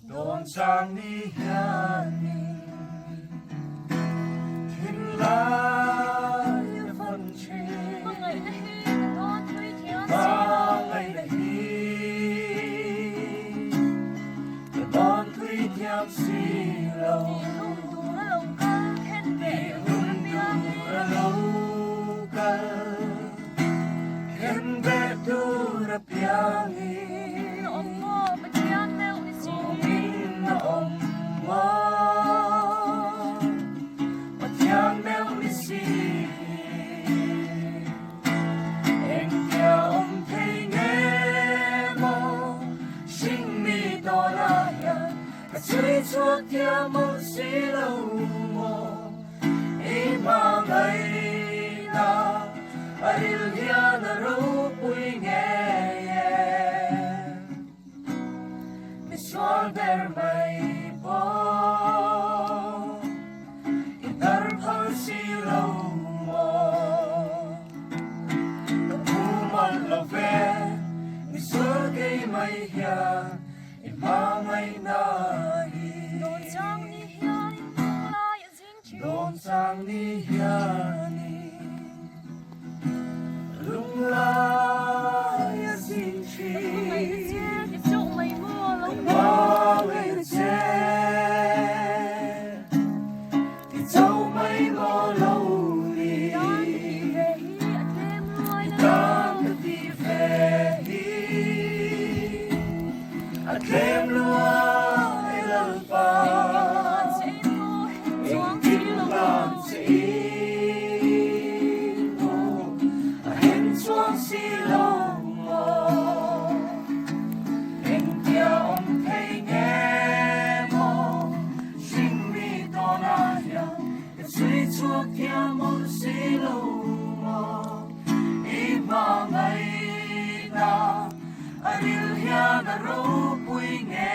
Đồn trang ni hiền thiên lai phân chi ba ngày là hi đón thủy thiam si lâu đi hùng du ra lâu ca khen bé tu ra piangi suy chuột kia một xí lâu mồ ý mà ngày ta ai kia na ru bui nghe mi xoan der mai po itar phal xí lâu mồ tu man la ve mi xua cây mai hiền mà ngày nay đồn sang ni hiền lung la ya xin chi ba ngày che thì châu mấy ngõ lâu đi đang đi về thêm lúa lần vào em kiếm làm gì hẹn xuống xí lâu mò em kia ông thấy nghe mò sinh mi to na ya suy chuột kia một xí lâu mò ý mà ngày ta adil hiya na ro pui nghe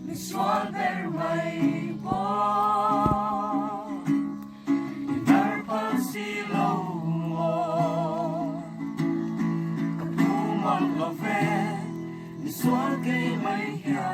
ni swan der mai po inar pa si lo mo kapu man lo ve ni swan ke mai hiya